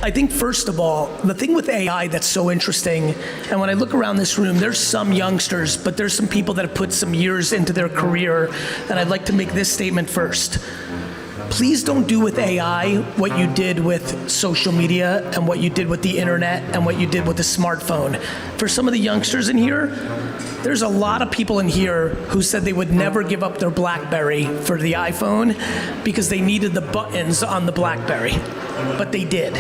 I think, first of all, the thing with AI that's so interesting, and when I look around this room, there's some youngsters, but there's some people that have put some years into their career, and I'd like to make this statement first. Please don't do with AI what you did with social media and what you did with the internet and what you did with the smartphone. For some of the youngsters in here, there's a lot of people in here who said they would never give up their BlackBerry for the iPhone because they needed the buttons on the BlackBerry, but they did.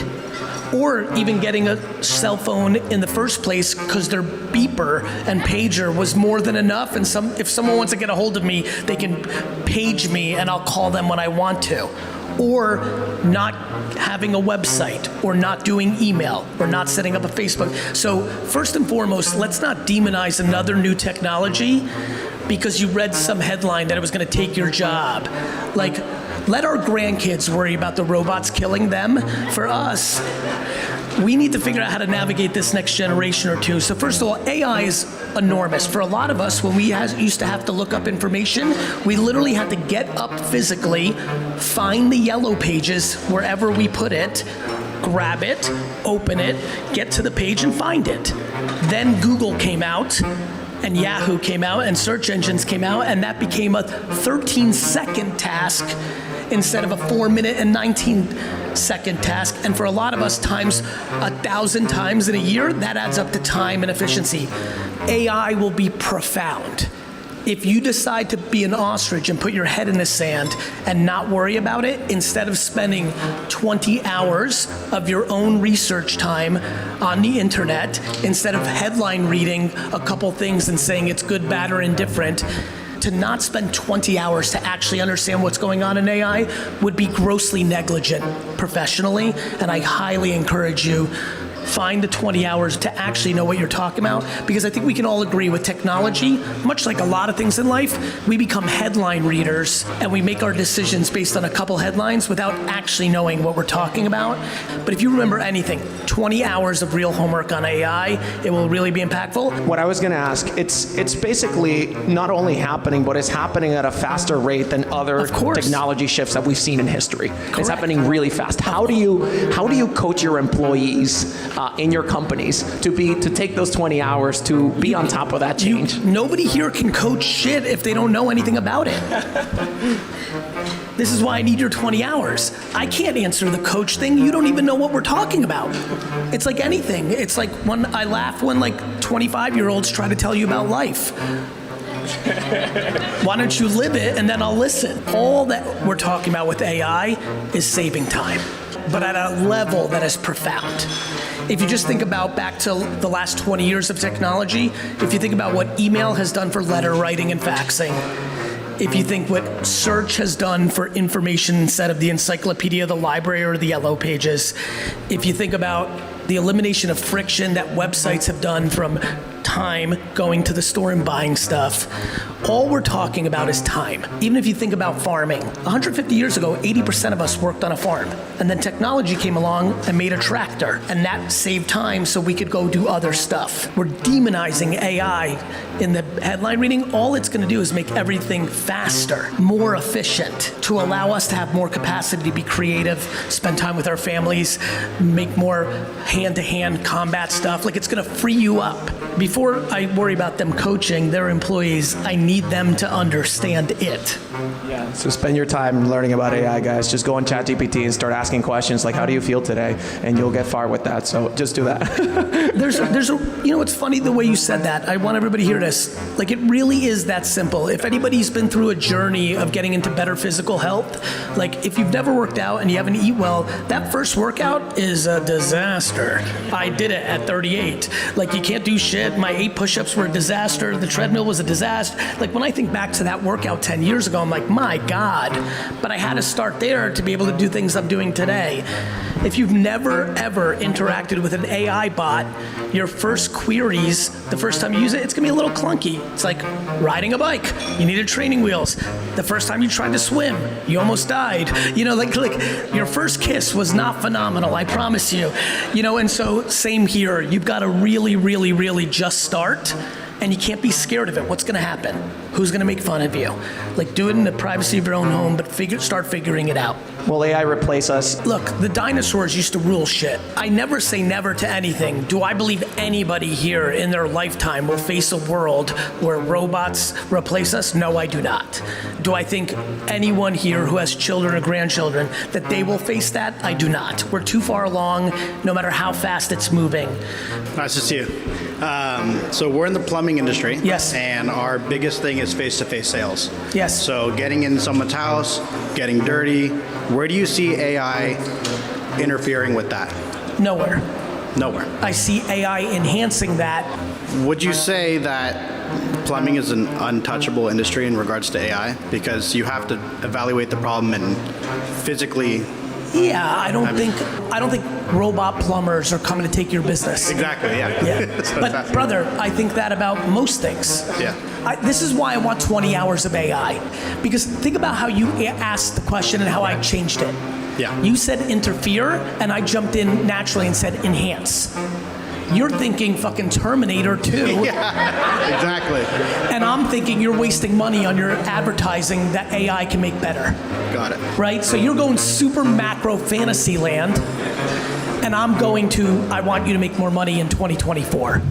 Or even getting a cell phone in the first place because their beeper and pager was more than enough, and if someone wants to get a hold of me, they can page me and I'll call them when I want to. Or not having a website, or not doing email, or not setting up a Facebook. So first and foremost, let's not demonize another new technology because you read some headline that it was going to take your job. Like, let our grandkids worry about the robots killing them. For us, we need to figure out how to navigate this next generation or two. So first of all, AI is enormous. For a lot of us, when we used to have to look up information, we literally had to get up physically, find the yellow pages wherever we put it, grab it, open it, get to the page and find it. Then Google came out, and Yahoo came out, and search engines came out, and that became a 13-second task instead of a 4-minute and 19-second task. And for a lot of us, times 1,000 times in a year, that adds up to time and efficiency. AI will be profound. If you decide to be an ostrich and put your head in the sand and not worry about it, instead of spending 20 hours of your own research time on the internet, instead of headline reading a couple things and saying it's good, bad, or indifferent, to not spend 20 hours to actually understand what's going on in AI would be grossly negligent professionally, and I highly encourage you, find the 20 hours to actually know what you're talking about, because I think we can all agree with technology, much like a lot of things in life, we become headline readers and we make our decisions based on a couple headlines without actually knowing what we're talking about. But if you remember anything, 20 hours of real homework on AI, it will really be impactful. What I was going to ask, it's basically not only happening, but it's happening at a faster rate than other technology shifts that we've seen in history. Correct. It's happening really fast. How do you coach your employees in your companies to take those 20 hours to be on top of that change? Nobody here can coach shit if they don't know anything about it. This is why I need your 20 hours. I can't answer the coach thing. You don't even know what we're talking about. It's like anything. It's like when I laugh when like 25-year-olds try to tell you about life. Why don't you live it and then I'll listen. All that we're talking about with AI is saving time, but at a level that is profound. If you just think about back to the last 20 years of technology, if you think about what email has done for letter writing and faxing, if you think what search has done for information instead of the encyclopedia, the library, or the yellow pages, if you think about the elimination of friction that websites have done from time going to the store and buying stuff, all we're talking about is time. Even if you think about farming, 150 years ago, 80% of us worked on a farm. And then technology came along and made a tractor. And that saved time so we could go do other stuff. We're demonizing AI in the headline reading. All it's going to do is make everything faster, more efficient, to allow us to have more capacity to be creative, spend time with our families, make more hand-to-hand combat stuff. Like, it's going to free you up. Before I worry about them coaching their employees, I need them to understand it. Yeah. So spend your time learning about AI, guys. Just go on ChatGPT and start asking questions like, how do you feel today? And you'll get far with that. So just do that. You know, it's funny the way you said that. I want everybody to hear this. Like, it really is that simple. If anybody's been through a journey of getting into better physical health, like if you've never worked out and you haven't eaten well, that first workout is a disaster. I did it at 38. Like, you can't do shit. My 8 push-ups were a disaster. The treadmill was a disaster. Like, when I think back to that workout 10 years ago, I'm like, my God. But I had to start there to be able to do things I'm doing today. If you've never, ever interacted with an AI bot, your first queries, the first time you use it, it's gonna be a little clunky. It's like riding a bike. You needed training wheels. The first time you tried to swim, you almost died. You know, like your first kiss was not phenomenal, I promise you. You know, and so same here. You've got to really, really, really just start and you can't be scared of it. What's going to happen? Who's going to make fun of you? Like, do it in the privacy of your own home, but start figuring it out. Will AI replace us? Look, the dinosaurs used to rule shit. I never say never to anything. Do I believe anybody here in their lifetime will face a world where robots replace us? No, I do not. Do I think anyone here who has children or grandchildren that they will face that? I do not. We're too far along, no matter how fast it's moving. Nice to see you. So we're in the plumbing industry. Yes. And our biggest thing is face-to-face sales. Yes. So getting in someone's house, getting dirty. Where do you see AI interfering with that? Nowhere. Nowhere. I see AI enhancing that. Would you say that plumbing is an untouchable industry in regards to AI? Because you have to evaluate the problem and physically. Yeah, I don't think robot plumbers are coming to take your business. Exactly, yeah. Yeah. So But brother, I think that about most things. Yeah. This is why I want 20 hours of AI. Because think about how you asked the question and how I changed it. Yeah. You said interfere, and I jumped in naturally and said enhance. You're thinking fucking Terminator 2. Yeah, exactly. And I'm thinking you're wasting money on your advertising that AI can make better. Got it. Right? So you're going super macro fantasy land, and I'm going to, I want you to make more money in 2024.